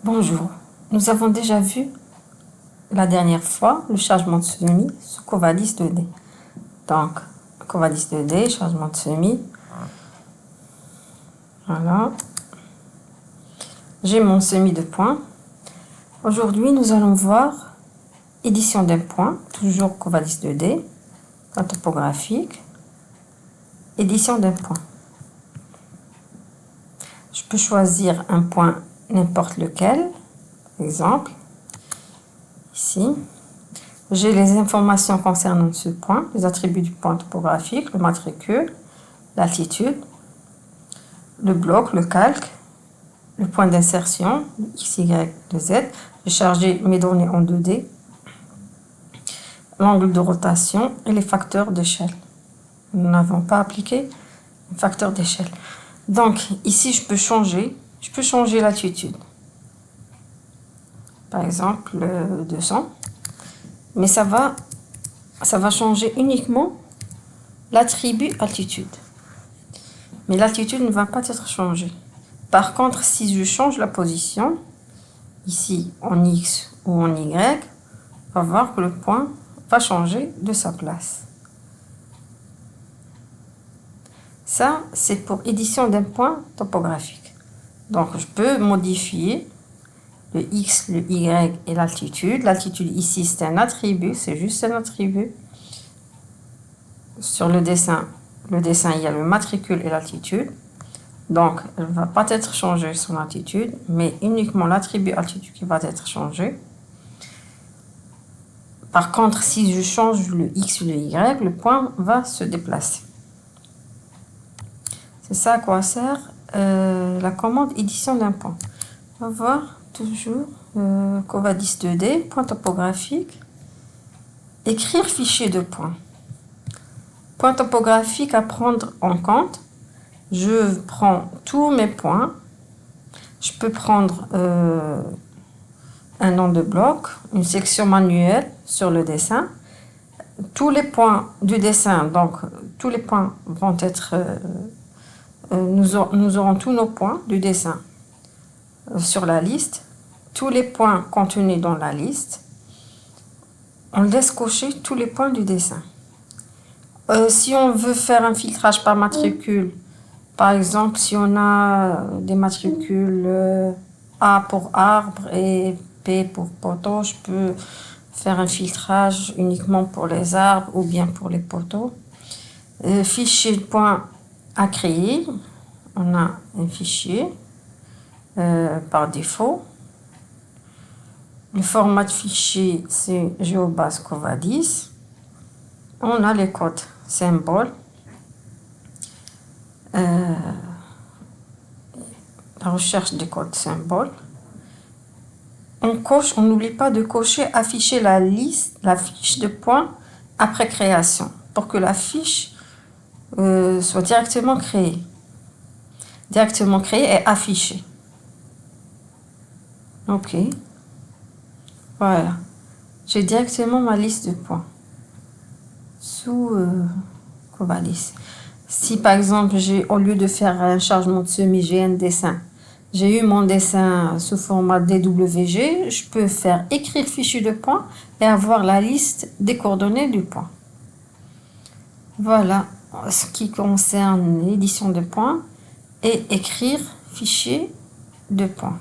Bonjour, nous avons déjà vu la dernière fois le chargement de semis sous Covadis 2D. Donc, Covadis 2D, chargement de semis. Voilà. J'ai mon semis de points. Aujourd'hui, nous allons voir édition d'un point, toujours Covadis 2D, point topographique, édition d'un point. Je peux choisir un point n'importe lequel, exemple, ici. J'ai les informations concernant ce point, les attributs du point topographique, le matricule, l'altitude, le bloc, le calque, le point d'insertion, X, Y, Z. J'ai chargé mes données en 2D, l'angle de rotation et les facteurs d'échelle. Nous n'avons pas appliqué le facteur d'échelle. Donc ici, je peux changer l'altitude. Par exemple, 200. Mais ça va changer uniquement l'attribut altitude. Mais l'altitude ne va pas être changée. Par contre, si je change la position, ici en X ou en Y, on va voir que le point va changer de sa place. Ça, c'est pour édition d'un point topographique. Donc, je peux modifier le X, le Y et l'altitude. L'altitude ici, c'est un attribut, c'est juste un attribut. Sur le dessin, il y a le matricule et l'altitude. Donc, elle ne va pas être changée son altitude, mais uniquement l'attribut altitude qui va être changé. Par contre, si je change le X ou le Y, le point va se déplacer. C'est ça à quoi sert la commande édition d'un point. On va voir toujours Covadis 2D, point topographique, écrire fichier de points. Point topographique à prendre en compte. Je prends tous mes points. Je peux prendre un nom de bloc, une section manuelle sur le dessin. Tous les points du dessin, donc tous les points vont être... nous aurons tous nos points du dessin sur la liste. Tous les points contenus dans la liste. On laisse cocher tous les points du dessin. Si on veut faire un filtrage par matricule, par exemple, si on a des matricules A pour arbre et P pour poteau, je peux faire un filtrage uniquement pour les arbres ou bien pour les poteaux. Fichier de points à créer, on a un fichier par défaut. Le format de fichier, c'est GeoBase Covadis. On a les codes symboles. La recherche des codes symboles. On n'oublie pas de cocher afficher la fiche de points après création pour que la fiche soit directement créée et affichée. Ok, voilà, j'ai directement ma liste de points sous Covadis. Si par exemple, au lieu de faire un chargement de semis, j'ai un dessin, j'ai eu mon dessin sous format DWG, je peux faire écrire fichier de points et avoir la liste des coordonnées du point. Voilà ce qui concerne l'édition de points et écrire fichier de points.